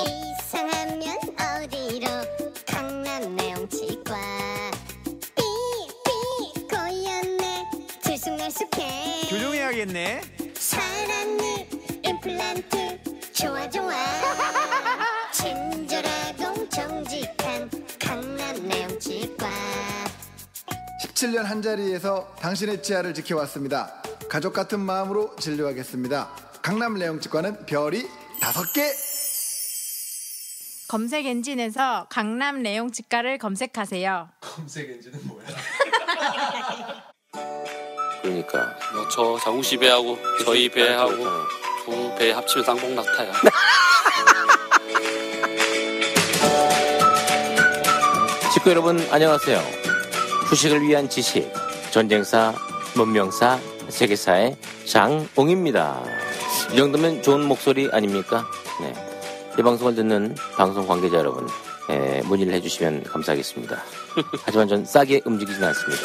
이상하면 어디로 강남 내용치과 삐삐 꼬였네 들쑥날쑥해 교정해야겠네. 살았네 임플란트 좋아 좋아 친절하고 정직한 강남 내용치과 17년 한자리에서 당신의 치아를 지켜왔습니다. 가족 같은 마음으로 진료하겠습니다. 강남 내용치과는 별이 5개. 검색 엔진에서 강남 레용치과를 검색하세요. 검색 엔진은 뭐야? 그러니까 뭐 저 장우씨 배하고 저희 배하고 두 배 합치면 쌍봉낙타야. 식구 여러분 안녕하세요. 후식을 위한 지식 전쟁사 문명사 세계사의 장옹입니다. 이 정도면 좋은 목소리 아닙니까? 네. 이 방송을 듣는 방송 관계자 여러분 문의를 해주시면 감사하겠습니다. 하지만 전 싸게 움직이진 않습니다.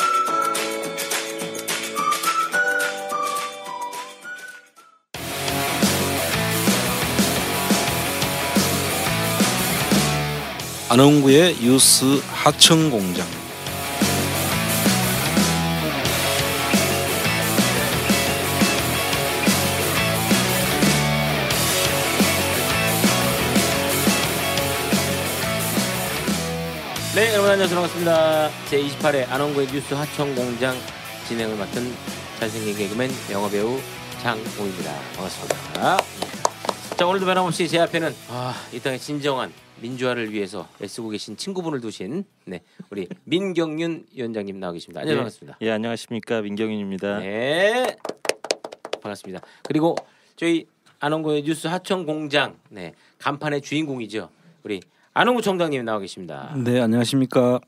안홍구의 뉴스 하청공장. 네, 여러분 안녕하세요. 반갑습니다. 제28회 안홍구의 뉴스 하청공장 진행을 맡은 잘생긴 개그맨 영화배우 장옹입니다. 반갑습니다. 자, 오늘도 변함없이 제 앞에는 이 땅의 진정한 민주화를 위해서 애쓰고 계신 친구분을 두신 우리 민경윤 위원장님 나와 계십니다. 안녕하세요. 반갑습니다. 예, 안녕하십니까. 민경윤입니다. 네, 반갑습니다. 그리고 저희 안홍구의 뉴스 하청공장 간판의 주인공이죠. 우리 안홍구 청장님 나와 계십니다. 네, 안녕하십니까.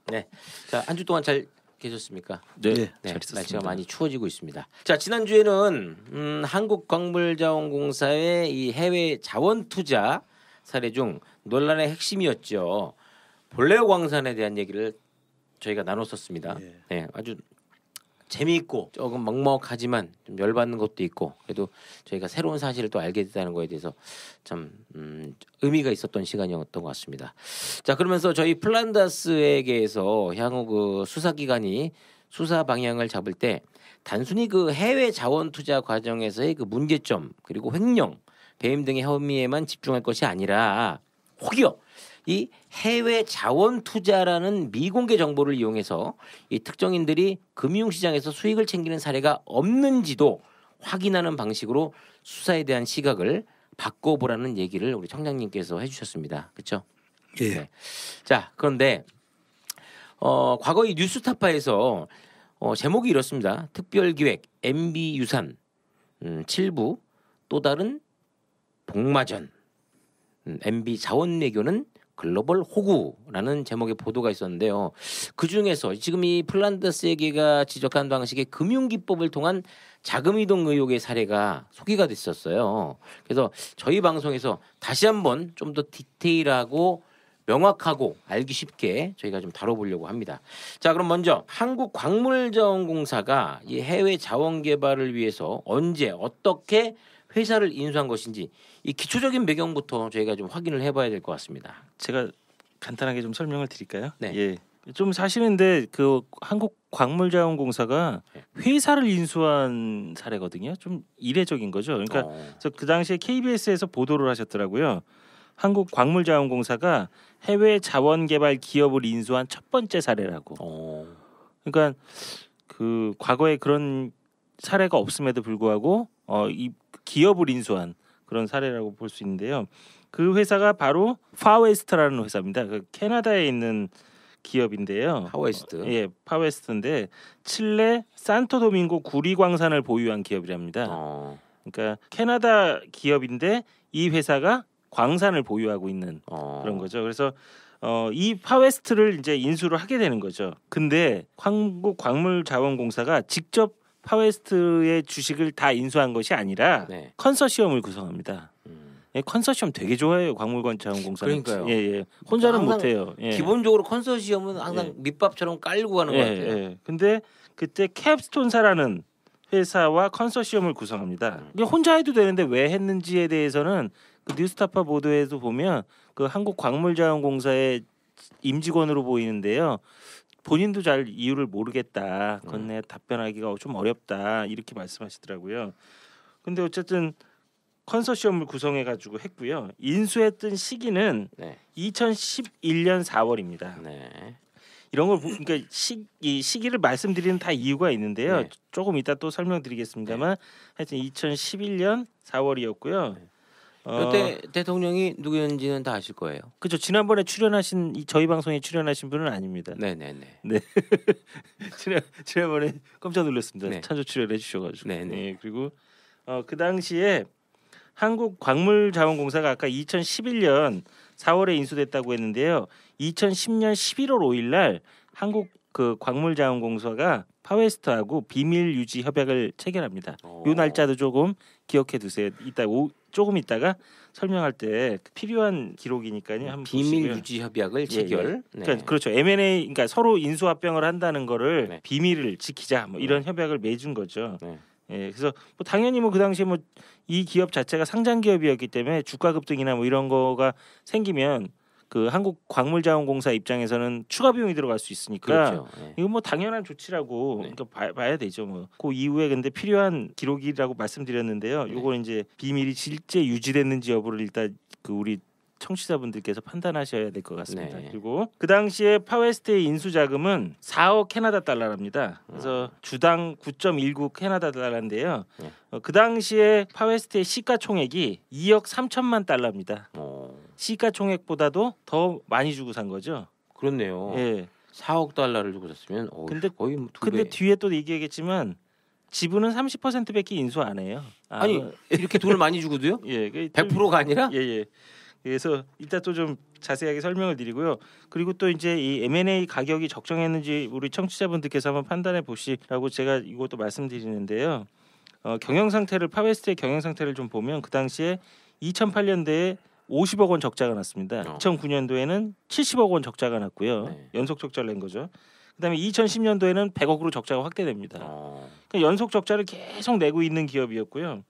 네, 자, 한 주 동안 잘 계셨습니까? 네, 잘 있었습니다. 날씨가 많이 추워지고 있습니다. 자, 지난주에는 한국광물자원공사의 이 해외 자원 투자 사례 중 논란의 핵심이었죠. 볼레오 광산에 대한 얘기를 저희가 나눴었습니다. 네, 아주 재미있고 조금 먹먹하지만 좀 열받는 것도 있고 그래도 저희가 새로운 사실을 또 알게 됐다는 거에 대해서 참 의미가 있었던 시간이었던 것 같습니다. 자, 그러면서 저희 플란다스에게서 향후 그 수사기관이 수사 방향을 잡을 때 단순히 그 해외 자원 투자 과정에서의 그 문제점 그리고 횡령, 배임 등의 혐의에만 집중할 것이 아니라 혹여 이 해외 자원 투자라는 미공개 정보를 이용해서 이 특정인들이 금융시장에서 수익을 챙기는 사례가 없는지도 확인하는 방식으로 수사에 대한 시각을 바꿔보라는 얘기를 우리 청장님께서 해주셨습니다. 그렇죠? 예. 네. 자, 그런데 과거 이 뉴스타파에서 제목이 이렇습니다. 특별기획 MB 유산 7부 또 다른 복마전 MB 자원외교는 글로벌 호구라는 제목의 보도가 있었는데요. 그중에서 지금 이 플란다스에게가 지적한 방식의 금융기법을 통한 자금이동 의혹의 사례가 소개가 됐었어요. 그래서 저희 방송에서 다시 한번 좀 더 디테일하고 명확하고 알기 쉽게 저희가 좀 다뤄보려고 합니다. 자, 그럼 먼저 한국광물자원공사가 이 해외 자원 개발을 위해서 언제 어떻게 회사를 인수한 것인지 이 기초적인 배경부터 저희가 좀 확인을 해봐야 될 것 같습니다. 제가 간단하게 좀 설명을 드릴까요? 네. 예. 좀 사실인데 그 한국광물자원공사가 회사를 인수한 사례거든요. 좀 이례적인 거죠. 그러니까 그 당시에 KBS에서 보도를 하셨더라고요. 한국광물자원공사가 해외 자원개발 기업을 인수한 첫 번째 사례라고. 그러니까 그 과거에 그런 사례가 없음에도 불구하고 이 기업을 인수한 그런 사례라고 볼 수 있는데요. 그 회사가 바로 파웨스트라는 회사입니다. 그 캐나다에 있는 기업인데요. 파웨스트. 예, 파웨스트인데 칠레 산토도밍고 구리광산을 보유한 기업이랍니다. 그러니까 캐나다 기업인데 이 회사가 광산을 보유하고 있는 그런 거죠. 그래서 이 파웨스트를 이제 인수를 하게 되는 거죠. 근데 한국광물자원공사가 직접 파웨스트의 주식을 다 인수한 것이 아니라 컨소시엄을 구성합니다. 예, 컨소시엄 되게 좋아해요. 광물자원공사는. 그러니까요. 예. 혼자는 못해요. 예. 기본적으로 컨소시엄은 항상 밑밥처럼 깔고 가는 것 같아요. 예. 근데 그때 캡스톤사라는 회사와 컨소시엄을 구성합니다. 이게 혼자 해도 되는데 왜 했는지에 대해서는 그 뉴스타파 보도에도 보면 그 한국광물자원공사의 임직원으로 보이는데요. 본인도 잘 이유를 모르겠다. 그건 내 답변하기가 좀 어렵다. 이렇게 말씀하시더라고요. 근데 어쨌든 컨소시엄을 구성해 가지고 했고요. 인수했던 시기는 네. 2011년 4월입니다. 네. 이런 걸 그러니까 이 시기를 말씀드리는 다 이유가 있는데요. 네. 조금 이따 또 설명드리겠습니다만 하여튼 2011년 4월이었고요. 그때 대통령이 누구였는지는 다 아실 거예요. 그죠. 지난번에 출연하신 저희 방송에 출연하신 분은 아닙니다. 네네네. 네. 지난번에 깜짝 놀랐습니다. 네. 찬조 출연해 주셔가지고. 네네. 네. 그리고 그 당시에 한국광물자원공사가 아까 2011년 4월에 인수됐다고 했는데요. 2010년 11월 5일날 한국 그 광물자원공사가 파웨스트하고 비밀 유지 협약을 체결합니다. 이 날짜도 조금 기억해 두세요. 조금 있다가 설명할 때 필요한 기록이니까요. 한번 비밀 보시고요. 유지 협약을 체결. 예. 그러니까 그렇죠. M&A 그러니까 서로 인수합병을 한다는 거를 네. 비밀을 지키자 뭐 이런 협약을 맺은 거죠. 네. 예, 그래서 뭐 당연히 뭐 그 당시에 뭐 이 기업 자체가 상장 기업이었기 때문에 주가 급등이나 뭐 이런 거가 생기면 그 한국광물자원공사 입장에서는 추가 비용이 들어갈 수 있으니까 그렇죠. 네. 이건 뭐 당연한 조치라고 네. 그러니까 봐야 되죠. 뭐 그 이후에 근데 필요한 기록이라고 말씀드렸는데요. 요거 이제 비밀이 실제 유지됐는지 여부를 일단 그 우리 청취자분들께서 판단하셔야 될 것 같습니다. 네. 그리고 그 당시에 파웨스트의 인수 자금은 4억 캐나다 달러랍니다. 그래서 주당 9.19 캐나다 달러인데요. 네. 그 당시에 파웨스트의 시가총액이 2억 3천만 달러입니다. 시가총액보다도 더 많이 주고 산 거죠. 그렇네요. 예. 4억 달러를 주고 샀으면 근데 거의 뭐 근데 2배. 뒤에 또 얘기하겠지만 지분은 30%밖에 인수 안 해요. 아니 이렇게 돈을 많이 주고도요? 예, 100%가 아니라? 예. 그래서 이따 또 좀 자세하게 설명을 드리고요. 그리고 또 이제 이 M&A 가격이 적정했는지 우리 청취자분들께서 한번 판단해 보시라고 제가 이것도 말씀드리는데요. 경영 상태를 파웨스트의 경영 상태를 좀 보면 그 당시에 2008년도에 50억 원 적자가 났습니다. 2009년도에는 70억 원 적자가 났고요. 네. 연속 적자를 낸 거죠. 그다음에 2010년도에는 100억으로 적자가 확대됩니다. 그러니까 연속 적자를 계속 내고 있는 기업이었고요.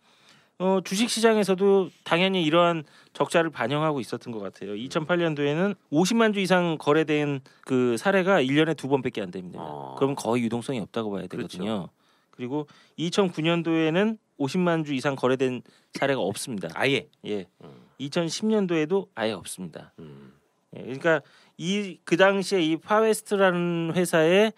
주식 시장에서도 당연히 이러한 적자를 반영하고 있었던 것 같아요. 2008년도에는 50만 주 이상 거래된 그 사례가 1년에 2번밖에 안 됩니다. 그러면 거의 유동성이 없다고 봐야 되거든요. 그렇죠. 그리고 2009년도에는 50만 주 이상 거래된 사례가 없습니다. 아예. 예. 2010년도에도 아예 없습니다. 예, 그러니까 그 당시에 이 파웨스트라는 회사의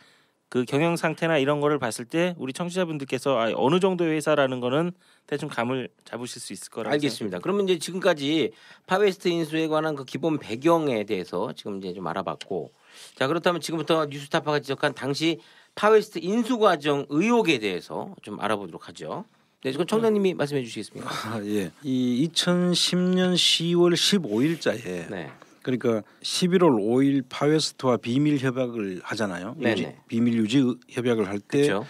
그 경영 상태나 이런 거를 봤을 때 우리 청취자분들께서 어느 정도의 회사라는 거는 대충 감을 잡으실 수 있을 거라고 알겠습니다. 그러면 이제 지금까지 파웨스트 인수에 관한 그 기본 배경에 대해서 지금 이제 좀 알아봤고, 자 그렇다면 지금부터 뉴스타파가 지적한 당시 파웨스트 인수 과정 의혹에 대해서 좀 알아보도록 하죠. 네, 지금 청장님이 말씀해 주시겠습니까? 예. 이 2010년 10월 15일자에 네. 그러니까 11월 5일 파웨스트와 비밀 협약을 하잖아요. 네네. 비밀 유지 협약을 할 때 그렇죠.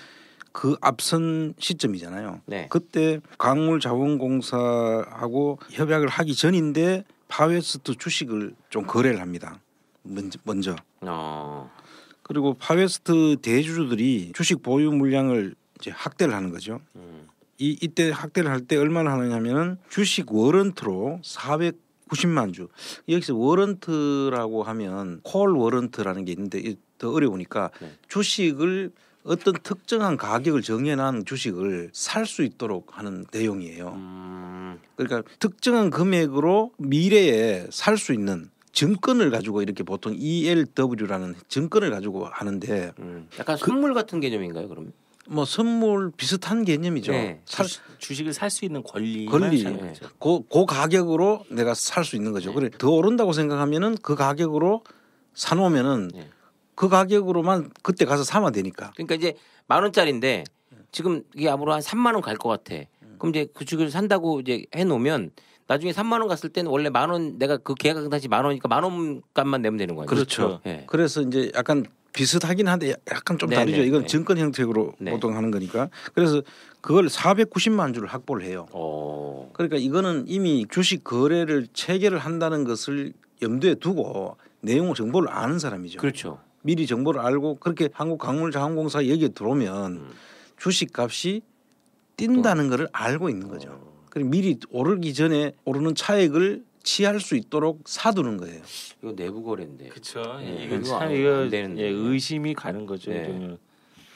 그 앞선 시점이잖아요. 네. 그때 광물자원공사하고 협약을 하기 전인데 파웨스트 주식을 좀 거래를 합니다. 먼저. 그리고 파웨스트 대주주들이 주식 보유 물량을 이제 확대를 하는 거죠. 이때 확대를 할 때 얼마나 하느냐면은 주식 워런트로 490만 주. 여기서 워런트라고 하면 콜 워런트라는 게 있는데 더 어려우니까 네. 주식을 어떤 특정한 가격을 정해놓은 주식을 살 수 있도록 하는 내용이에요. 그러니까 특정한 금액으로 미래에 살 수 있는 증권을 가지고 이렇게 보통 ELW라는 증권을 가지고 하는데 약간 선물 같은 개념인가요, 그러면? 뭐 선물 비슷한 개념이죠. 네. 주식을 살 수 있는 권리. 그 가격으로 내가 살 수 있는 거죠. 네. 그래 더 오른다고 생각하면은 그 가격으로 사놓으면은 네. 그 가격으로만 그때 가서 사면 되니까. 그러니까 이제 10,000원짜리인데 지금 이게 앞으로 한 3만 원 갈 것 같아. 그럼 이제 그 주식을 산다고 이제 해놓으면 나중에 3만 원 갔을 때는 원래 10,000원 내가 그 계약 당시 10,000원이니까 10,000원 값만 내면 되는 거예요. 그렇죠. 네. 그래서 이제 약간 비슷하긴 한데 약간 좀 네, 다르죠. 네, 이건 네. 증권 형태로 네. 보통 하는 거니까. 그래서 그걸 490만 주를 확보를 해요. 그러니까 이거는 이미 주식 거래를 체결을 한다는 것을 염두에 두고 내용 정보를 아는 사람이죠. 그렇죠. 미리 정보를 알고 그렇게 한국광물자원공사 얘기에 들어오면 주식 값이 뛴다는 것을 알고 있는 거죠. 그리고 미리 오르기 전에 오르는 차익을 취할 수 있도록 사두는 거예요. 이거 내부 거래인데. 그렇죠. 네. 이거 이거 참 안 이거 되는데. 의심이 가는 거죠. 네.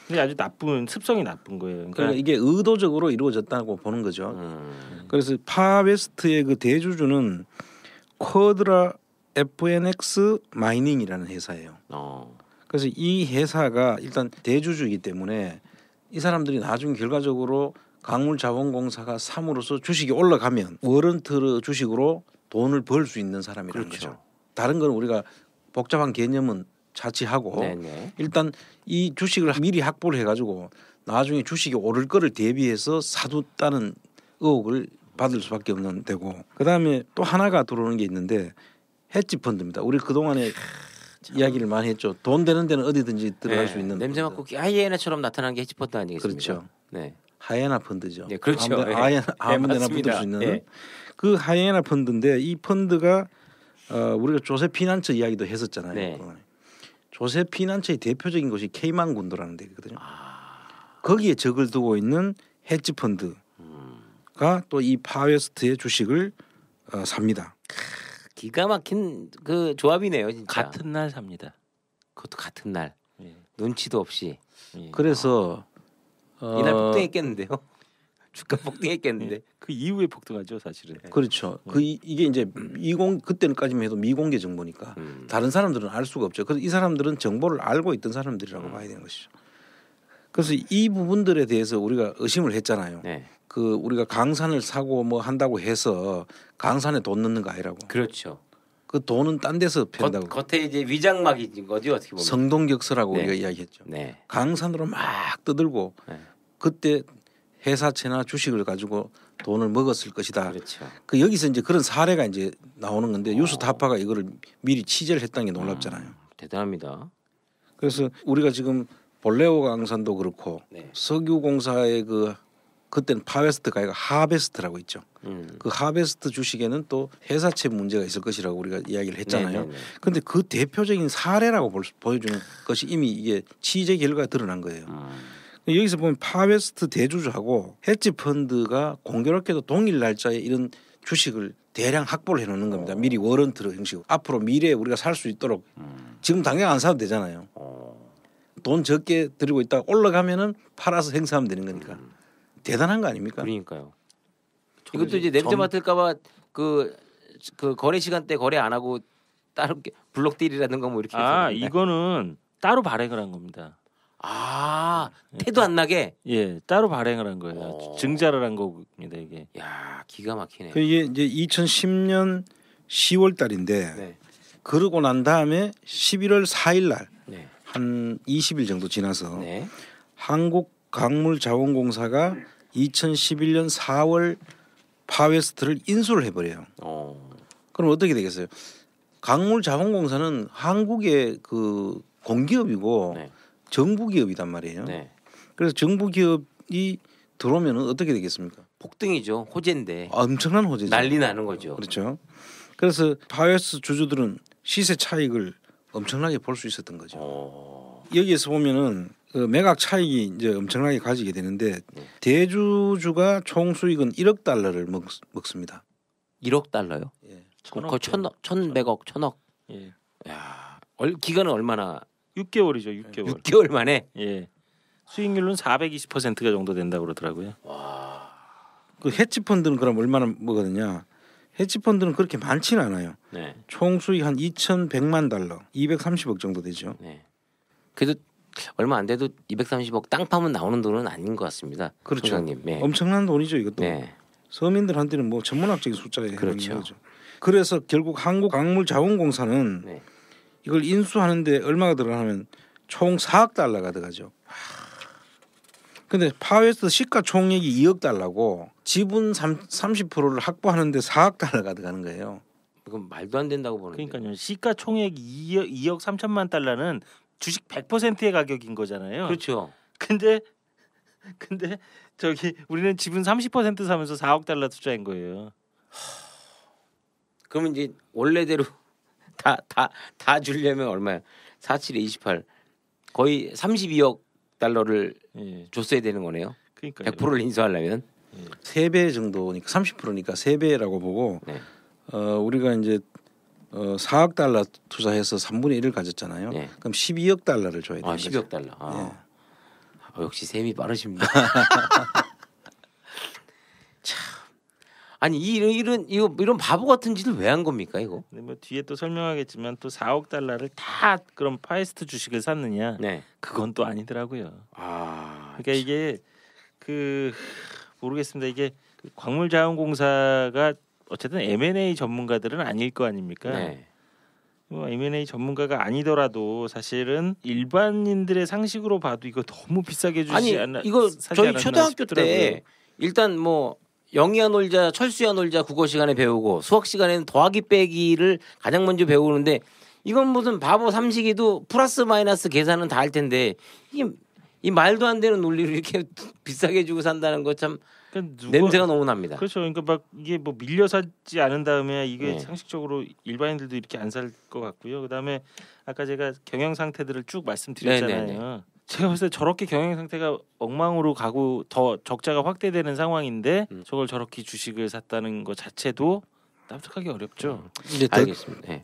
근데 아주 나쁜 습성이 나쁜 거예요. 그러니까 이게 의도적으로 이루어졌다고 보는 거죠. 그래서 파웨스트의 그 대주주는 쿼드라 FNX 마이닝이라는 회사예요. 그래서 이 회사가 일단 대주주이기 때문에 이 사람들이 나중에 결과적으로 강물자원공사가 삼으로써 주식이 올라가면 워런트 주식으로 돈을 벌 수 있는 사람이라는 그렇죠. 거죠. 다른 건 우리가 복잡한 개념은 자취하고 네네. 일단 이 주식을 미리 확보를 해가지고 나중에 주식이 오를 거를 대비해서 사뒀다는 의혹을 받을 수밖에 없는 데고 그다음에 또 하나가 들어오는 게 있는데 헤지 펀드입니다. 우리 그동안에 이야기를 많이 했죠. 돈 되는 데는 어디든지 들어갈 수 있는 냄새 펀드. 맡고 하이에나처럼 나타나는 게 헤지펀드 아니겠습니까? 그렇죠. 네. 하이에나 펀드죠. 네, 그렇죠. 아무 데나 맞습니다. 붙을 수 있는 네. 그 하이에나 펀드인데 이 펀드가 우리가 조세 피난처 이야기도 했었잖아요. 네. 조세 피난처의 대표적인 곳이 케이만 군도라는 데거든요. 거기에 적을 두고 있는 헤지 펀드가 또 이 파웨스트의 주식을 삽니다. 기가 막힌 그 조합이네요, 진짜. 같은 날 삽니다. 그것도 같은 날. 예. 눈치도 없이. 그래서 이날 폭등했겠는데요. 주가 폭등했겠는데. 그 이후에 폭등하죠, 사실은. 그렇죠. 이게 이제 그때까지만 해도 미공개 정보니까 다른 사람들은 알 수가 없죠. 그래서 이 사람들은 정보를 알고 있던 사람들이라고 봐야 되는 것이죠. 그래서 이 부분들에 대해서 우리가 의심을 했잖아요. 네. 그 우리가 강산을 사고 뭐 한다고 해서 강산에 돈 넣는 거 아니라고. 그렇죠. 그 돈은 딴 데서 편다고. 겉에 이제 위장막인 거죠, 어떻게 보면. 성동격서라고 네. 우리가 이야기했죠. 네. 강산으로 막 떠들고 네. 그때 회사채나 주식을 가지고 돈을 먹었을 것이다. 그렇죠. 그 여기서 이제 그런 사례가 이제 나오는 건데 유스타파가 이거를 미리 취재를 했다는 게 놀랍잖아요. 대단합니다. 그래서 우리가 지금 볼레오 강산도 그렇고 네. 석유공사의 그때는 파웨스트가 아니라 하베스트라고 있죠. 그 하베스트 주식에는 또 회사채 문제가 있을 것이라고 우리가 이야기를 했잖아요. 그런데 그 대표적인 사례라고 보여주는 것이 이미 이게 취재 결과가 드러난 거예요. 여기서 보면 파웨스트 대주주하고 헤지 펀드가 공교롭게도 동일 날짜에 이런 주식을 대량 확보를 해놓는 겁니다. 미리 워런트로 형식으로 앞으로 미래에 우리가 살 수 있도록 지금 당장 안 사도 되잖아요. 돈 적게 들이고 있다가 올라가면은 팔아서 행사하면 되는 거니까 대단한 거 아닙니까? 그러니까요. 이것도 이제 냄새 맡을까봐 그 거래 시간대 거래 안 하고 따로 블록딜이라든가 뭐 이렇게. 이거는 따로 발행을 한 겁니다. 태도 안 나게. 예, 따로 발행을 한 거예요. 증자를 한 겁니다 이게. 야, 기가 막히네. 이게 이제 2010년 10월 달인데 네. 그러고 난 다음에 11월 4일 날 네. 한 20일 정도 지나서 네. 한국광물자원공사가 2011년 4월 파웨스트를 인수를 해버려요. 그럼 어떻게 되겠어요? 강물자원공사는 한국의 그 공기업이고 네. 정부 기업이단 말이에요. 네. 그래서 정부 기업이 들어오면 어떻게 되겠습니까? 폭등이죠. 호재인데. 엄청난 호재죠. 난리 나는 거죠. 그렇죠. 그래서 파웨스트 주주들은 시세 차익을 엄청나게 볼 수 있었던 거죠. 여기에서 보면은 그 매각 차익이 이제 엄청나게 가지게 되는데 대주주가 총 수익은 1억 달러를 먹습니다. 1억 달러요? 예. 거의 1,100억, 1,000억. 예. 야, 기간은 얼마나? 6개월이죠, 6개월. 6개월 만에. 예. 수익률은 420%가 정도 된다고 그러더라고요. 그 헤지 펀드는 그럼 얼마나 먹거든요. 헤지 펀드는 그렇게 많지는 않아요. 네. 총 수익 한 2,100만 달러, 230억 정도 되죠. 네. 그래도 얼마 안 돼도 230억 땅 파면 나오는 돈은 아닌 것 같습니다. 그렇죠. 총장님. 네. 엄청난 돈이죠, 이것도. 네. 서민들한테는 뭐 천문학적인 숫자에 해당하는 그렇죠. 거죠. 그래서 결국 한국광물자원공사는 네. 이걸 인수하는데 얼마가 들어가면 총 4억 달러가 들어가죠. 근데 파웨스트 시가총액이 2억 달러고 지분 30%를 확보하는데 4억 달러가 들어가는 거예요. 그건 말도 안 된다고 보는데. 그러니까요. 시가총액 2억 3천만 달러는 주식 100%의 가격인 거잖아요. 그렇죠. 근데 저기 우리는 지분 30% 사면서 4억 달러 투자한 거예요. 그러면 이제 원래대로 다 주려면 얼마야? 47에 28 거의 32억 달러를 예. 줬어야 되는 거네요. 그러니까 100%를 인수하려면. 3배 정도니까 30%니까 3배라고 보고 우리가 이제 4억 달러 투자해서 3분의 1을 가졌잖아요. 그럼 12억 달러를 줘야 돼요. 12억 달러. 역시 셈이 빠르십니다. 참. 아니 이런 바보 같은 짓을 왜 한 겁니까 이거? 뭐 뒤에 또 설명하겠지만 또 4억 달러를 다 그럼 파웨스트 주식을 샀느냐? 그건 또 아니더라고요. 그러니까 이게 모르겠습니다. 이게 광물자원공사가 어쨌든 M&A 전문가들은 아닐 거 아닙니까? 뭐 M&A 전문가가 아니더라도 사실은 일반인들의 상식으로 봐도 이거 너무 비싸게 주지 않나? 이거 저희 초등학교 때 일단 뭐 영희야 놀자, 철수야 놀자 국어 시간에 배우고 수학 시간에는 더하기 빼기를 가장 먼저 배우는데 이건 무슨 바보 삼식이도 플러스 마이너스 계산은 다 할 텐데 이 말도 안 되는 논리를 이렇게 비싸게 주고 산다는 거 참 냄새가 너무 납니다. 그렇죠. 그러니까 막 이게 뭐 밀려 사지 않은 다음에 이게 상식적으로 일반인들도 이렇게 안 살 것 같고요. 그다음에 아까 제가 경영 상태들을 쭉 말씀드렸잖아요. 제가 봤을 때 저렇게 경영 상태가 엉망으로 가고 더 적자가 확대되는 상황인데 저걸 저렇게 주식을 샀다는 것 자체도 납득하기 어렵죠. 이제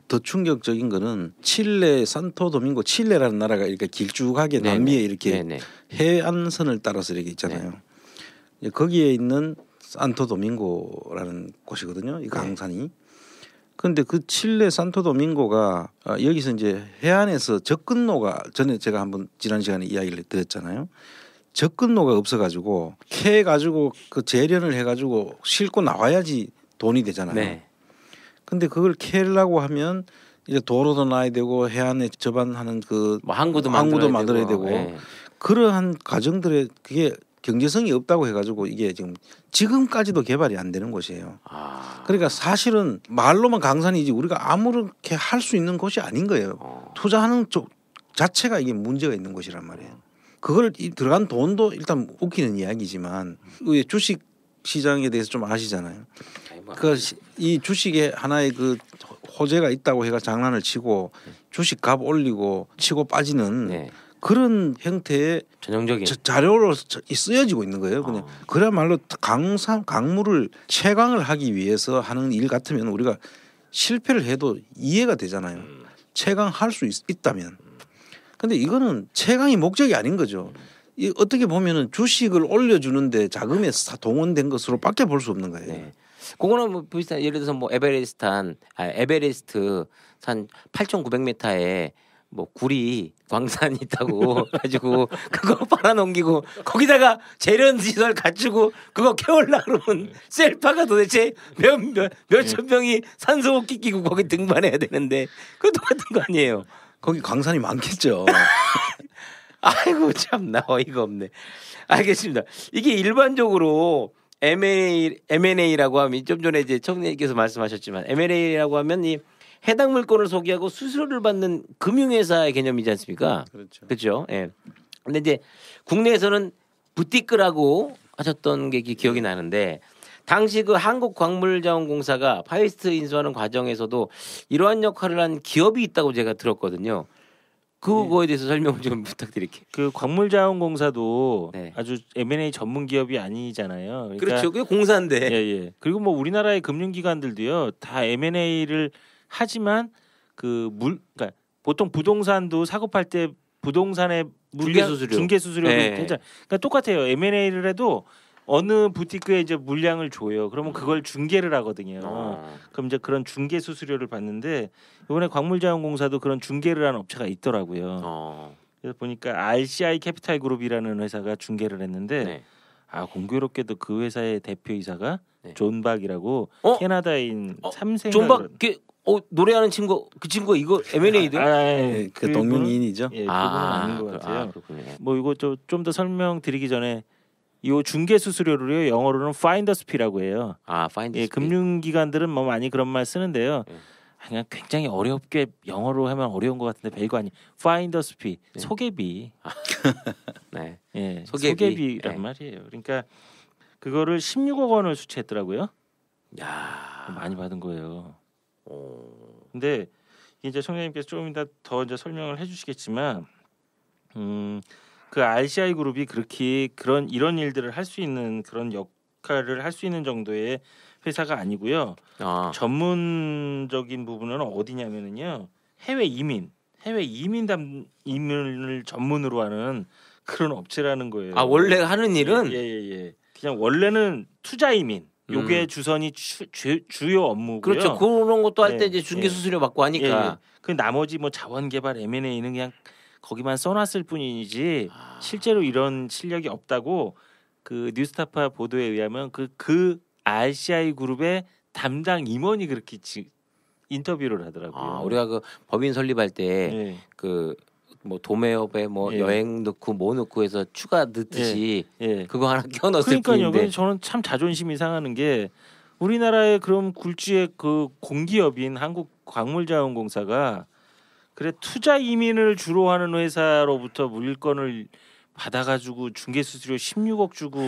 더 충격적인 거는 칠레 산토도밍고 칠레라는 나라가 이렇게 길쭉하게 남미에 이렇게 해안선을 따라서 이렇게 있잖아요. 거기에 있는 산토도밍고라는 곳이거든요. 이 강산이. 그런데 그 칠레 산토도밍고가 여기서 이제 해안에서 접근로가 전에 제가 한번 지난 시간에 이야기를 드렸잖아요. 접근로가 없어가지고 캐 가지고 그 재련을 해가지고 싣고 나와야지 돈이 되잖아요. 근데 그걸 캐려고 하면 이제 도로도 놔야 되고 해안에 접안하는 그 뭐 항구도 만들어야 되고 그러한 과정들에 그게 경제성이 없다고 해가지고 이게 지금까지도 개발이 안 되는 곳이에요. 그러니까 사실은 말로만 강산이지 우리가 아무렇게 할 수 있는 곳이 아닌 거예요. 투자하는 쪽 자체가 이게 문제가 있는 곳이란 말이에요. 그걸 들어간 돈도 일단 웃기는 이야기지만 주식 시장에 대해서 좀 아시잖아요. 이 주식에 하나의 그 호재가 있다고 해가 장난을 치고 주식 값 올리고 치고 빠지는 그런 형태의 전형적인 자료로 쓰여지고 있는 거예요. 그냥 그야말로 강물을 채광을 하기 위해서 하는 일 같으면 우리가 실패를 해도 이해가 되잖아요. 채광할 수 있다면. 근데 이거는 채광이 목적이 아닌 거죠. 어떻게 보면은 주식을 올려주는데 자금에 동원된 것으로밖에 볼 수 없는 거예요. 그거는 뭐 비슷한 예를 들어서 뭐 에베레스트 산 8,900m에 뭐 구리 광산이 있다고 가지고 그거 팔아넘기고 거기다가 재련 시설 갖추고 그거 캐올라 그러면 셀파가 도대체 몇천 명이 산소호흡기 끼고 거기 등반해야 되는데 그거 똑같은 거 아니에요? 거기 광산이 많겠죠. 아이고 참나 어이가 없네. 알겠습니다. 이게 일반적으로 M&A라고 하면 좀 전에 이제 청년님께서 말씀하셨지만 M&A라고 하면 이 해당 물건을 소개하고 수수료를 받는 금융회사의 개념이지 않습니까? 그렇죠. 예. 근데 이제 국내에서는 부티크라고 하셨던 게 기억이 나는데 당시 그 한국광물자원공사가 파웨스트 인수하는 과정에서도 이러한 역할을 한 기업이 있다고 제가 들었거든요. 그거에 대해서 설명을 좀 부탁드릴게요. 그 광물자원공사도 아주 M&A 전문 기업이 아니잖아요. 그러니까 그렇죠. 그게 공사인데. 예. 그리고 뭐 우리나라의 금융기관들도요 다 M&A를 하지만 그러니까 보통 부동산도 사고 팔 때 부동산의 중개 수수료도 그러니까 똑같아요. M&A를 해도 어느 부티크에 이제 물량을 줘요. 그러면 그걸 중개를 하거든요. 그럼 이제 그런 중개 수수료를 받는데 이번에 광물자원공사도 그런 중개를 하는 업체가 있더라고요. 그래서 보니까 RCI 캐피탈 그룹이라는 회사가 중개를 했는데 공교롭게도 그 회사의 대표이사가 존 박이라고 캐나다인 삼생 존 박 노래하는 친구 그 친구 이거 M&A도 그 동명이인이죠. 그분은 아닌 것 같아요. 뭐 이거 좀 더 설명드리기 전에 이 중개 수수료를요 영어로는 finder's fee라고 해요. finder's fee. 금융기관들은 뭐 많이 그런 말 쓰는데요. 그냥 굉장히 어렵게 영어로 하면 어려운 것 같은데 별거 아니. finder's fee 소개비. 소개비란 말이에요. 그러니까 그거를 16억 원을 수취했더라고요. 많이 받은 거예요. 근데 이제 청장님께서 좀 더 이제 설명을 해주시겠지만, 그 RCI 그룹이 그렇게 이런 일들을 할 수 있는 그런 역할을 할 수 있는 정도의 회사가 아니고요. 전문적인 부분은 어디냐면은요. 해외 이민을 전문으로 하는 그런 업체라는 거예요. 원래 하는 일은 예. 그냥 원래는 투자 이민. 요게 주선이 주요 업무고요. 그렇죠. 그런 것도 할 때 이제 중개 수수료 받고 하니까. 그 나머지 뭐 자원개발 M&A는 그냥 거기만 써놨을 뿐이지 실제로 이런 실력이 없다고 그 뉴스타파 보도에 의하면 그 RCI 그룹의 담당 임원이 그렇게 인터뷰를 하더라고요. 우리가 그 법인 설립할 때 그 뭐 도매업에 뭐 여행 넣고 뭐 넣고 해서 추가 넣듯이 그거 하나 껴 넣었을 뿐인데. 그러니까요. 저는 참 자존심이 상하는 게 우리나라의 그럼 굴지의 그 공기업인 한국광물자원공사가 그래 투자 이민을 주로 하는 회사로부터 물건을 받아가지고 중개수수료 16억 주고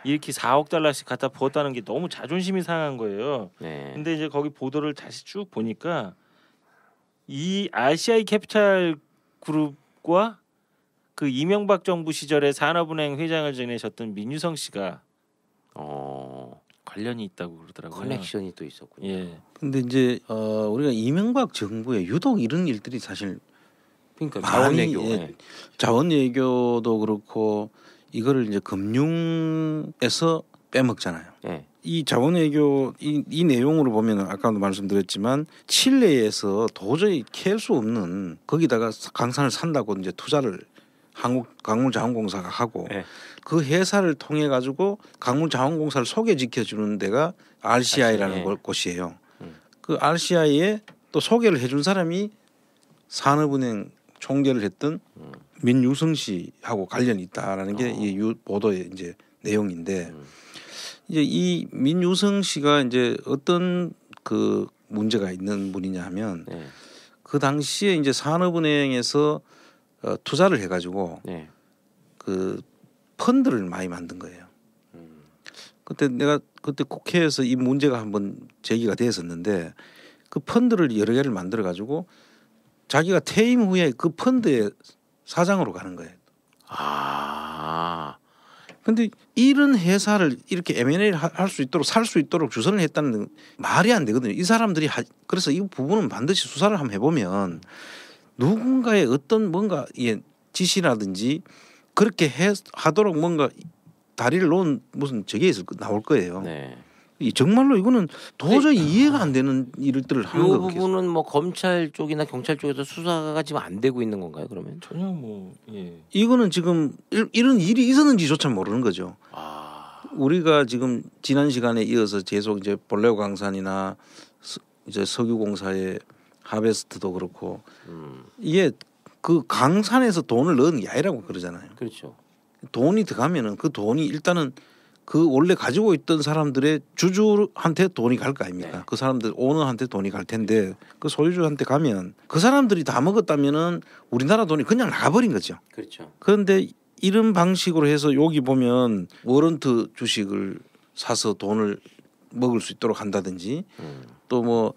이렇게 4억 달러씩 갖다 부었다는 게 너무 자존심이 상한 거예요. 근데 이제 거기 보도를 다시 쭉 보니까 이 RCI 캐피탈 그룹과 그 이명박 정부 시절에 산업은행 회장을 지내셨던 민유성 씨가 관련이 있다고 그러더라고요. 커넥션이 또 있었군요. 근데 이제 우리가 이명박 정부에 유독 이런 일들이 사실 그러니까 자원외교도 그렇고 이거를 이제 금융에서 빼먹잖아요. 이 자원외교 이 내용으로 보면 아까도 말씀드렸지만 칠레에서 도저히 캐할 수 없는 거기다가 강산을 산다고 이제 투자를 한국광물자원공사가 하고 그 회사를 통해 가지고 광물자원공사를 소개시켜 주는 데가 RCI라는 곳이에요. 그 RCI에 또 소개를 해준 사람이 산업은행 총재를 했던 민유성 씨하고 관련이 있다라는 게 이 보도의 이제 내용인데. 이제 이 민유성 씨가 이제 어떤 그 문제가 있는 분이냐 하면 그 당시에 이제 산업은행에서 투자를 해가지고 그 펀드를 많이 만든 거예요. 그때 내가 그때 국회에서 이 문제가 한번 제기가 됐었는데 그 펀드를 여러 개를 만들어 가지고 자기가 퇴임 후에 그 펀드의 사장으로 가는 거예요. 근데 이런 회사를 이렇게 M&A를 할 수 있도록 살 수 있도록 주선을 했다는 말이 안 되거든요. 이 사람들이 그래서 이 부분은 반드시 수사를 한번 해보면 누군가의 어떤 뭔가 지시라든지 그렇게 하도록 뭔가 다리를 놓은 무슨 저게 나올 거예요. 정말로 이거는 도저히 이해가 안 되는 일들을 하는 거예요. 이 부분은 뭐 검찰 쪽이나 경찰 쪽에서 수사가 지금 안 되고 있는 건가요? 그러면 전혀 이거는 지금 이런 일이 있었는지조차 모르는 거죠. 우리가 지금 지난 시간에 이어서 계속 이제 볼레오 광산이나 이제 석유공사의 하베스트도 그렇고 이게 그 강산에서 돈을 넣은 게 아니라고 그러잖아요. 그렇죠. 돈이 들어가면은 그 돈이 일단은 그 원래 가지고 있던 사람들의 주주한테 돈이 갈 거 아닙니까? 그 사람들 오너한테 돈이 갈 텐데 그 소유주한테 가면 그 사람들이 다 먹었다면은 우리나라 돈이 그냥 나가버린 거죠. 그렇죠. 그런데 이런 방식으로 해서 여기 보면 워런트 주식을 사서 돈을 먹을 수 있도록 한다든지 또 뭐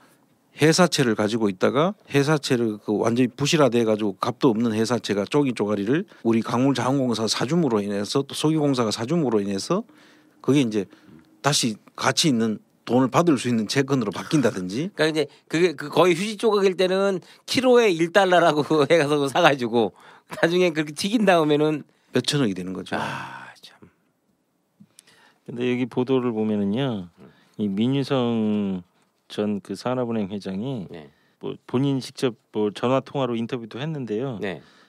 회사채를 가지고 있다가 회사채를 그 완전히 부실화돼 가지고 값도 없는 회사채가 쪼가리를 우리 광물자원공사 사줌으로 인해서 또 석유공사가 사줌으로 인해서 그게 이제 다시 가치 있는 돈을 받을 수 있는 채권으로 바뀐다든지. 그러니까 이제 그게 거의 휴지 조각일 때는 키로에 1달러라고 해가지고 사가지고 나중에 그렇게 튀긴 다음에는 몇 천억이 되는 거죠. 참. 근데 여기 보도를 보면은요, 이 민유성 전 그 산업은행 회장이 뭐 본인 직접 뭐 전화 통화로 인터뷰도 했는데요.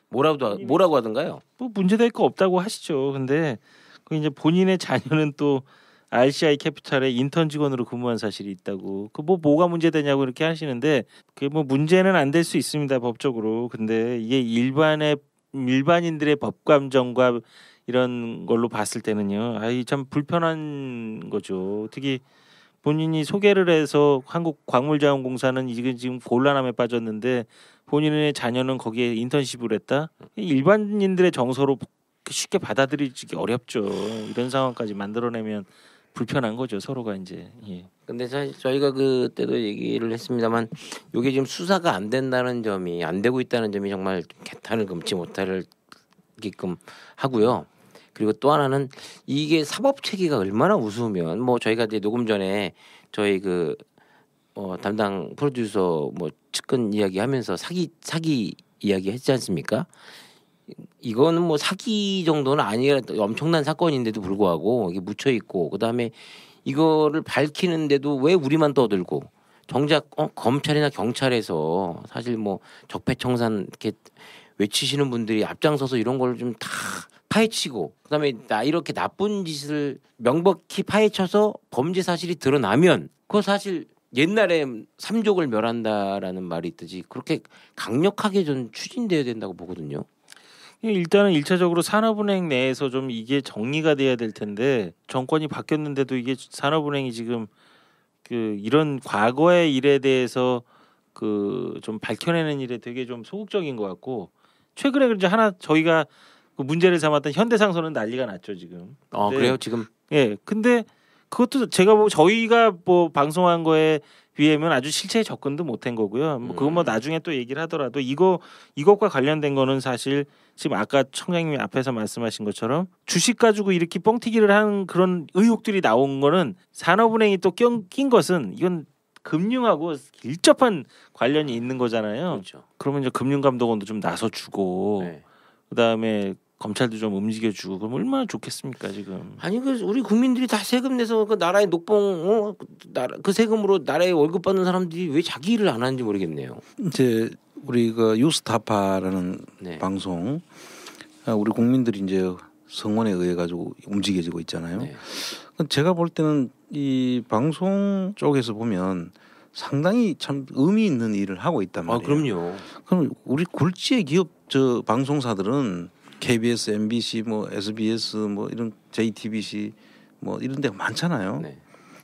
뭐라고 하던가요? 뭐 문제될 거 없다고 하시죠. 근데 그 이제 본인의 자녀는 또 RCI 캐피탈의 인턴 직원으로 근무한 사실이 있다고. 그 뭐가 문제되냐고 이렇게 하시는데 그 뭐 문제는 안 될 수 있습니다 법적으로. 근데 이게 일반인들의 법 감정과 이런 걸로 봤을 때는요, 참 불편한 거죠. 특히 본인이 소개를 해서 한국광물자원공사는 이게 지금 곤란함에 빠졌는데 본인의 자녀는 거기에 인턴십을 했다. 일반인들의 정서로 쉽게 받아들이기 어렵죠. 이런 상황까지 만들어내면 불편한 거죠, 서로가 이제. 근데 사실 저희가 그때도 얘기를 했습니다만 이게 지금 수사가 안 된다는 점이 안 되고 있다는 점이 정말 개탄을 금치 못하게끔 하고요. 그리고 또 하나는 이게 사법 체계가 얼마나 우스우면 뭐 저희가 이제 녹음 전에 저희 그 담당 프로듀서 뭐 측근 이야기하면서 사기 이야기 했지 않습니까? 이거는 뭐 사기 정도는 아니라 엄청난 사건인데도 불구하고 이게 묻혀 있고 그다음에 이거를 밝히는데도 왜 우리만 떠들고 정작 검찰이나 경찰에서 사실 뭐 적폐청산 이렇게 외치시는 분들이 앞장서서 이런 걸 좀 다 파헤치고 그다음에 이렇게 나쁜 짓을 명백히 파헤쳐서 범죄 사실이 드러나면 그거 사실 옛날에 삼족을 멸한다라는 말이 있듯이 그렇게 강력하게 좀 추진돼야 된다고 보거든요. 일단은 1차적으로 산업은행 내에서 좀 이게 정리가 돼야 될 텐데 정권이 바뀌었는데도 이게 산업은행이 지금 그 이런 과거의 일에 대해서 그 좀 밝혀내는 일에 되게 좀 소극적인 것 같고 최근에 이제 하나 저희가 그 문제를 삼았던 현대상선은 난리가 났죠 지금. 그래요 지금? 예. 근데 그것도 제가 뭐 저희가 뭐 방송한 거에 비하면 아주 실체에 접근도 못한 거고요. 뭐 그건 뭐 나중에 또 얘기를 하더라도 이것과 관련된 거는 사실 지금 아까 청장님이 앞에서 말씀하신 것처럼 주식 가지고 이렇게 뻥튀기를 하는 그런 의혹들이 나온 거는 산업은행이 또 낀 것은 이건 금융하고 밀접한 관련이 있는 거잖아요. 그렇죠. 그러면 이제 금융감독원도 좀 나서주고 네. 그다음에 검찰도 좀 움직여주고 그럼 얼마나 좋겠습니까 지금? 아니 그 우리 국민들이 다 세금 내서 그 나라의 녹봉 그 세금으로 나라에 월급 받는 사람들이 왜 자기 일을 안 하는지 모르겠네요. 이제 우리 그 유스타파라는 네. 방송 우리 국민들이 이제 성원에 의해 가지고 움직여지고 있잖아요. 네. 제가 볼 때는 이 방송 쪽에서 보면 상당히 참 의미 있는 일을 하고 있단 말이에요. 그럼요. 그럼 우리 굴지의 기업 저 방송사들은 KBS, MBC, 뭐 SBS, 뭐 이런 JTBC 뭐 이런 데가 많잖아요. 네.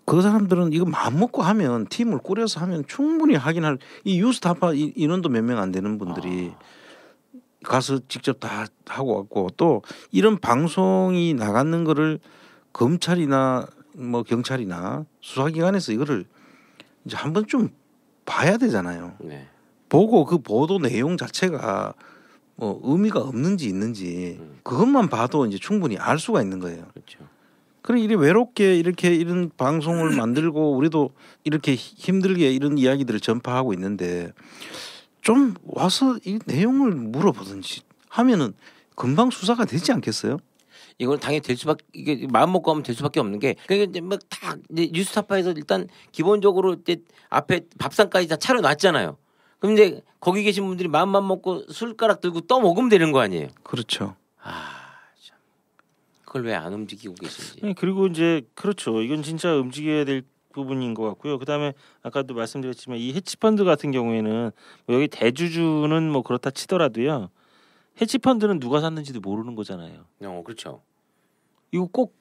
그 사람들은 이거 마음 먹고 하면 팀을 꾸려서 하면 충분히 하긴 할 이 유스타파 인원도 몇 명 안 되는 분들이 가서 직접 다 하고 왔고 또 이런 방송이 나가는 거를 검찰이나 뭐 경찰이나 수사기관에서 이거를 이제 한번 좀 봐야 되잖아요. 네. 보고 그 보도 내용 자체가 뭐 의미가 없는지 있는지 그것만 봐도 이제 충분히 알 수가 있는 거예요. 그렇죠. 그래 이래 외롭게 이렇게 이런 방송을 만들고 우리도 이렇게 힘들게 이런 이야기들을 전파하고 있는데 좀 와서 이 내용을 물어보든지 하면은 금방 수사가 되지 않겠어요? 이건 당연히 될 수밖에 이게 마음 먹고 하면 될 수밖에 없는 게 그러니까 이제 막 다 뉴스타파에서 일단 기본적으로 이제 앞에 밥상까지 다 차려놨잖아요. 그럼 이제 거기 계신 분들이 마음만 먹고 술가락 들고 떠 먹으면 되는 거 아니에요? 그렇죠. 참. 그걸 왜 안 움직이고 계신지. 네, 그리고 이제 그렇죠. 이건 진짜 움직여야 될 부분인 것 같고요. 그다음에 아까도 말씀드렸지만 이 해치펀드 같은 경우에는 뭐 여기 대주주는 뭐 그렇다 치더라도요. 해치펀드는 누가 샀는지도 모르는 거잖아요. 그렇죠.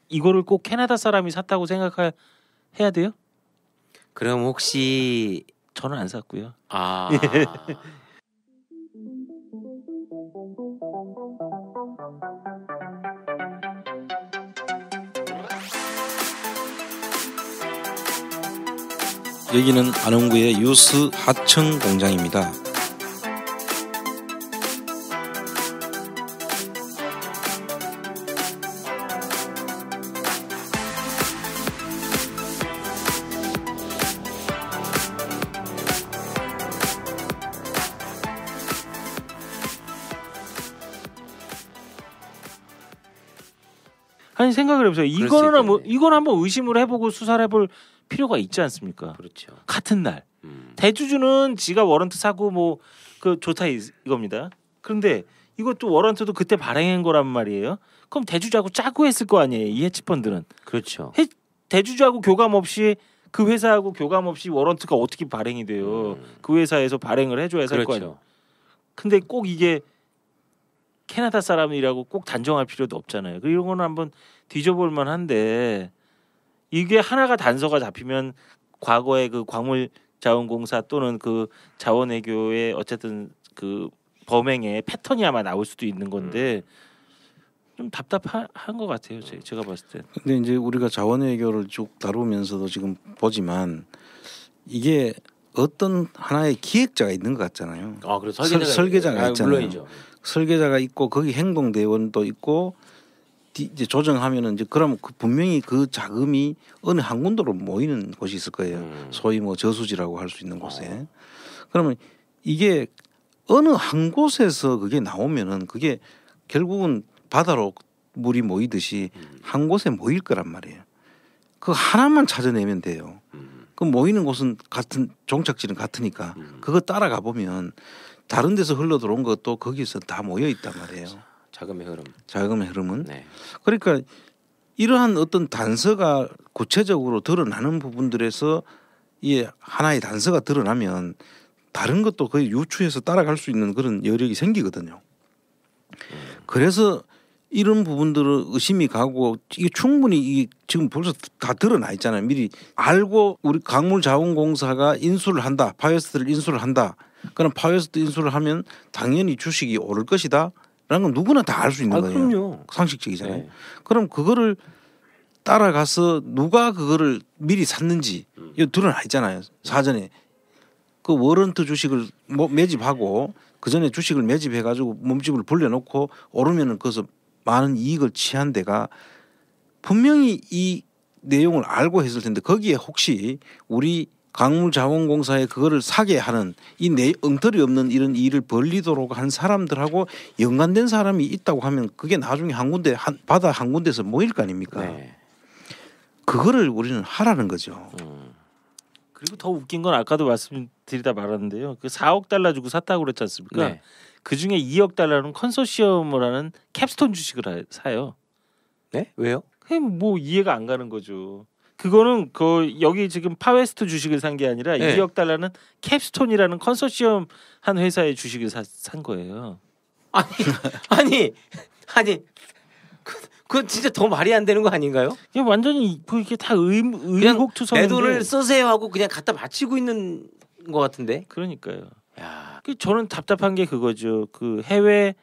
이거를 꼭 캐나다 사람이 샀다고 생각해야 돼요? 그럼 혹시 저는 안 샀고요. 여기는 안원구의 유스 하청 공장입니다. 아니 생각을 해보세요. 이거는 한번 의심을 해보고 수사를 해볼 필요가 있지 않습니까? 그렇죠. 같은 날 대주주는 지가 워런트 사고 뭐 그 좋다 이겁니다. 그런데 이것도 워런트도 그때 발행한 거란 말이에요. 그럼 대주주하고 짜고 했을 거 아니에요. 이 해치펀드는. 그렇죠. 대주주하고 교감 없이 그 회사하고 교감 없이 워런트가 어떻게 발행이 돼요. 그 회사에서 발행을 해줘야 살 거 아니에요. 근데 꼭 이게 캐나다 사람이라고 꼭 단정할 필요도 없잖아요. 이런 거는 한번 뒤져볼 만한데 이게 하나가 단서가 잡히면 과거에 그 광물자원공사 또는 그 자원외교의 어쨌든 그 범행의 패턴이 아마 나올 수도 있는 건데 좀 답답한 것 같아요. 제가 봤을 때. 근데 이제 우리가 자원외교를 쭉 다루면서도 지금 보지만 이게 어떤 하나의 기획자가 있는 것 같잖아요. 그래서 설계자가 있잖아요. 물론이죠. 설계자가 있고 거기 행동대원도 있고 이제 조정하면은 이제 그러면 분명히 그 자금이 어느 한 군데로 모이는 곳이 있을 거예요. 소위 뭐 저수지라고 할 수 있는 곳에. 그러면 이게 어느 한 곳에서 그게 나오면은 그게 결국은 바다로 물이 모이듯이 한 곳에 모일 거란 말이에요. 그 하나만 찾아내면 돼요. 그 모이는 곳은 같은 종착지는 같으니까 그거 따라가 보면 다른 데서 흘러 들어온 것도 거기서 다 모여 있단 말이에요. 자금의 흐름. 자금의 흐름은. 네. 그러니까 이러한 어떤 단서가 구체적으로 드러나는 부분들에서 이 하나의 단서가 드러나면 다른 것도 거의 유추해서 따라갈 수 있는 그런 여력이 생기거든요. 그래서 이런 부분들은 의심이 가고 이게 충분히 이게 지금 벌써 다 드러나 있잖아요. 미리 알고 우리 광물자원공사가 인수를 한다. 파이어스트를 인수를 한다. 그럼 파이어스트 인수를 하면 당연히 주식이 오를 것이다. 라는 건 누구나 다 알 수 있는 거예요. 그럼요. 상식적이잖아요. 네. 그럼 그거를 따라가서 누가 그거를 미리 샀는지 이거 드러나 있잖아요. 사전에. 그 워런트 주식을 매집하고 그 전에 주식을 매집해가지고 몸집을 불려놓고 오르면은 그것을 많은 이익을 취한 데가 분명히 이 내용을 알고 했을 텐데 거기에 혹시 우리 광물자원공사에 그거를 사게 하는 이 엉터리 없는 이런 일을 벌리도록 한 사람들하고 연관된 사람이 있다고 하면 그게 나중에 한 군데 바다 한 군데서 모일 거 아닙니까? 네. 그거를 우리는 하라는 거죠. 그리고 더 웃긴 건 아까도 말씀드리다 말았는데요. 그 4억 달러 주고 샀다고 그랬지 않습니까? 네. 그 중에 2억 달러는 컨소시엄을 하는 캡스톤 주식을 사요. 네? 왜요? 그냥 뭐 이해가 안 가는 거죠. 그거는 여기 지금 파웨스트 주식을 산 게 아니라 네. 2억 달러는 캡스톤이라는 컨소시엄 한 회사의 주식을 산 거예요. 아니 그건 진짜 더 말이 안 되는 거 아닌가요? 이게 완전히 이게 다 의혹투성인데 내 돈을 쓰세요 하고 그냥 갖다 바치고 있는 것 같은데. 그러니까요. 야, 저는 답답한 게 그거죠. 그 해외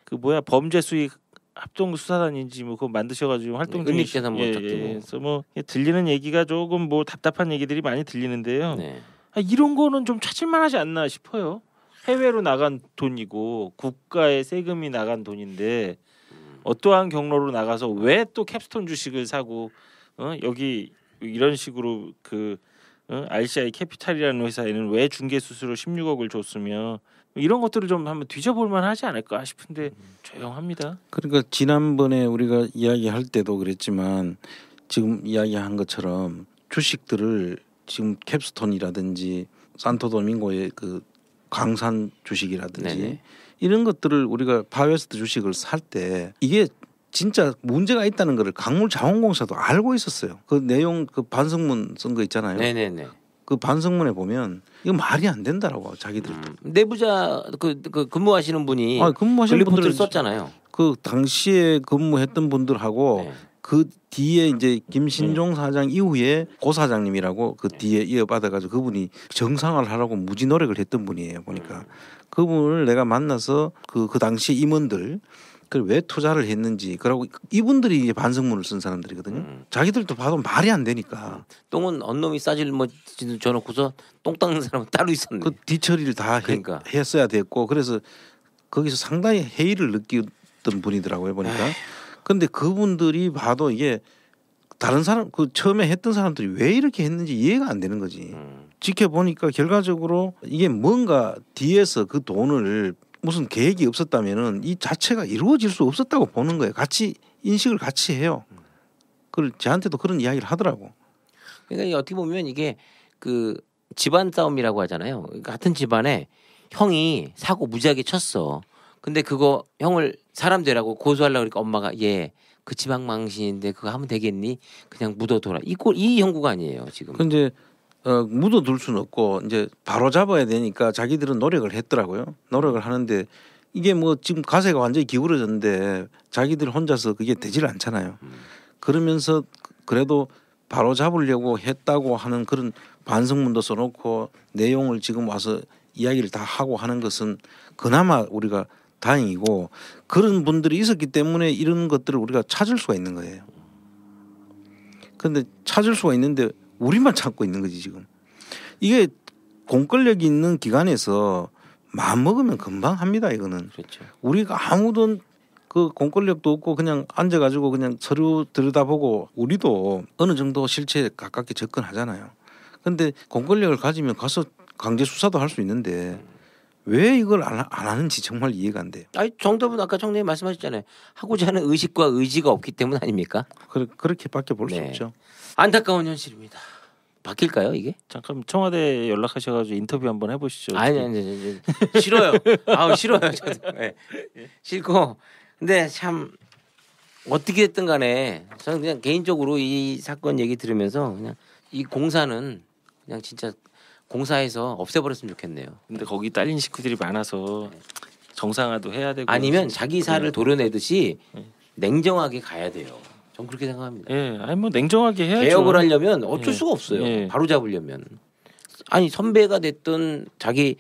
범죄 수익 합동 수사단인지 뭐 그거 만드셔가지고 활동 중에 은닉재산 뭐 어떻게 뭐. 그래서 뭐 들리는 얘기가 조금 뭐 답답한 얘기들이 많이 들리는데요. 네. 이런 거는 좀 찾을만하지 않나 싶어요. 해외로 나간 돈이고 국가의 세금이 나간 돈인데 어떠한 경로로 나가서 왜 또 캡스톤 주식을 사고 여기 이런 식으로 RCI 캐피탈이라는 회사에는 왜 중개 수수료 16억을 줬으며 이런 것들을 좀 한번 뒤져볼 만하지 않을까 싶은데 조용합니다. 그러니까 지난번에 우리가 이야기할 때도 그랬지만 지금 이야기한 것처럼 주식들을 지금 캡스톤이라든지 산토도밍고의 그 광산 주식이라든지 네네. 이런 것들을 우리가 파웨스트 주식을 살 때 이게 진짜 문제가 있다는 거를 광물자원공사도 알고 있었어요. 그 내용 그 반성문 쓴 거 있잖아요. 네네네. 그 반성문에 보면 이거 말이 안 된다라고 자기들. 내부자 그 근무하시는 분이 근무하시는 리포트를 분들 썼잖아요. 그 당시에 근무했던 분들하고 네. 그 뒤에 이제 김신종 사장 이후에 고 사장님이라고 그 뒤에 이어받아가지고 그분이 정상화를 하라고 무지 노력을 했던 분이에요. 보니까 그분을 내가 만나서 그 당시 임원들 그걸 왜 투자를 했는지 그러고 이분들이 이제 반성문을 쓴 사람들이거든요. 자기들도 봐도 말이 안 되니까. 똥은 언놈이 싸질 줘놓고서 똥 닦는 사람은 따로 있었네. 그 뒤처리를 다 그러니까. 했어야 됐고 그래서 거기서 상당히 해이를 느꼈던 분이더라고요 보니까. 그런데 그분들이 봐도 이게 다른 사람 그 처음에 했던 사람들이 왜 이렇게 했는지 이해가 안 되는 거지. 지켜보니까 결과적으로 이게 뭔가 뒤에서 그 돈을 무슨 계획이 없었다면은 이 자체가 이루어질 수 없었다고 보는 거예요. 같이 인식을 같이 해요. 그걸 저한테도 그런 이야기를 하더라고. 그러니까 어떻게 보면 이게 그 집안 싸움이라고 하잖아요. 같은 집안에 형이 사고 무지하게 쳤어. 근데 그거 형을 사람 되라고 고소하려고 그러니까 엄마가 그 지방 망신인데 그거 하면 되겠니? 그냥 묻어둬라. 이 형국가 아니에요 지금. 근데 묻어둘 수는 없고 이제 바로 잡아야 되니까 자기들은 노력을 했더라고요. 노력을 하는데 이게 뭐 지금 가세가 완전히 기울어졌는데 자기들 혼자서 그게 되질 않잖아요. 그러면서 그래도 바로 잡으려고 했다고 하는 그런 반성문도 써놓고 내용을 지금 와서 이야기를 다 하고 하는 것은 그나마 우리가 다행이고 그런 분들이 있었기 때문에 이런 것들을 우리가 찾을 수가 있는 거예요. 그런데 찾을 수가 있는데 우리만 찾고 있는 거지 지금. 이게 공권력이 있는 기관에서 마음 먹으면 금방 합니다. 이거는. 그렇죠. 우리가 아무도 그 공권력도 없고 그냥 앉아가지고 그냥 서류 들여다보고 우리도 어느 정도 실체에 가깝게 접근하잖아요. 근데 공권력을 가지면 가서 강제 수사도 할 수 있는데 왜 이걸 안 하는지 정말 이해가 안 돼요. 아니 정답은 아까 청장님 말씀하셨잖아요. 하고자 하는 의식과 의지가 없기 때문 아닙니까? 그렇게밖에 볼 수 네. 없죠. 안타까운 현실입니다. 바뀔까요 이게? 잠깐 청와대 연락하셔가지고 인터뷰 한번 해보시죠. 아니 싫어요. 아우 싫어요. 저도 네. 싫고 근데 참 어떻게 됐든 간에 저는 그냥 개인적으로 이 사건 얘기 들으면서 그냥 이 공사는 그냥 진짜 공사에서 없애버렸으면 좋겠네요. 근데 거기 딸린 식구들이 많아서 정상화도 해야 되고 아니면 자기 살을 도려내듯이 냉정하게 가야 돼요. 전 그렇게 생각합니다. 예, 아니 뭐 냉정하게 해야죠. 개혁을 하려면 어쩔 예. 수가 없어요. 예. 바로 잡으려면. 아니 선배가 됐든 자기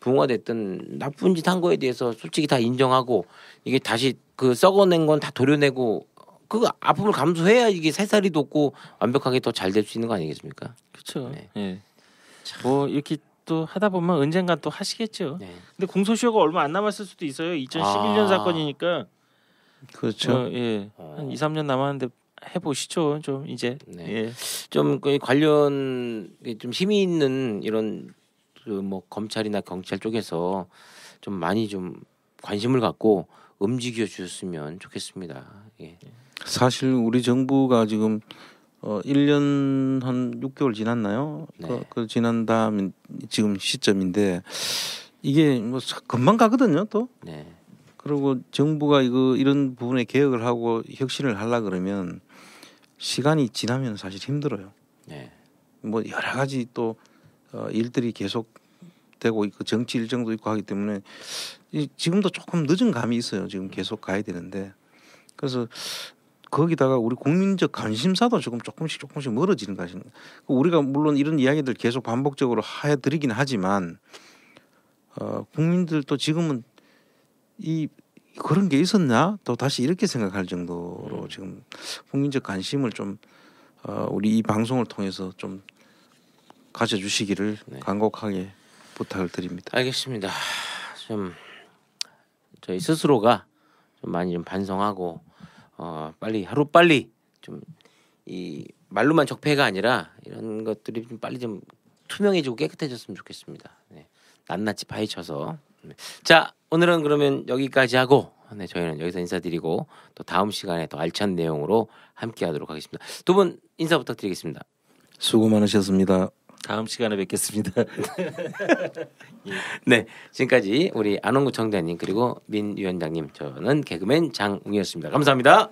부모가 됐든 나쁜 짓 한 거에 대해서 솔직히 다 인정하고 이게 다시 그 썩어낸 건 다 도려내고 그 아픔을 감수해야 이게 새살이 돋고 완벽하게 더 잘 될 수 있는 거 아니겠습니까? 그렇죠. 네. 예. 뭐 이렇게 또 하다 보면 언젠간 또 하시겠죠. 네. 근데 공소시효가 얼마 안 남았을 수도 있어요. 2011년 사건이니까. 그렇죠. 예. 한 2, 3년 남았는데 해보시죠. 좀 이제. 네. 예. 좀 그 관련 좀 힘이 있는 이런 그 뭐 검찰이나 경찰 쪽에서 좀 많이 좀 관심을 갖고 움직여 주셨으면 좋겠습니다. 예. 사실 우리 정부가 지금 1년 한 6개월 지났나요? 네. 그 지난 다음 지금 시점인데 이게 뭐 금방 가거든요, 또. 네. 그리고 정부가 이런 부분에 개혁을 하고 혁신을 하려 그러면 시간이 지나면 사실 힘들어요. 네. 뭐 여러 가지 또 일들이 계속 되고 있고 정치 일정도 있고 하기 때문에 지금도 조금 늦은 감이 있어요. 지금 계속 가야 되는데 그래서 거기다가 우리 국민적 관심사도 조금씩 멀어지는 것입니다. 우리가 물론 이런 이야기들 계속 반복적으로 해드리긴 하지만 국민들도 지금은 그런 게 있었나 또 다시 이렇게 생각할 정도로 지금 국민적 관심을 좀 우리 이 방송을 통해서 좀 가져주시기를 네. 간곡하게 부탁을 드립니다. 알겠습니다. 좀 저희 스스로가 좀 많이 좀 반성하고 빨리 하루빨리 좀 이 말로만 적폐가 아니라 이런 것들이 좀 빨리 좀 투명해지고 깨끗해졌으면 좋겠습니다. 네. 낱낱이 파헤쳐서 자 오늘은 그러면 여기까지 하고 네, 저희는 여기서 인사드리고 또 다음 시간에 더 알찬 내용으로 함께하도록 하겠습니다. 두 분 인사 부탁드리겠습니다. 수고 많으셨습니다. 다음 시간에 뵙겠습니다. 네, 지금까지 우리 안홍구 청장님 그리고 민 위원장님 저는 개그맨 장웅이었습니다. 감사합니다.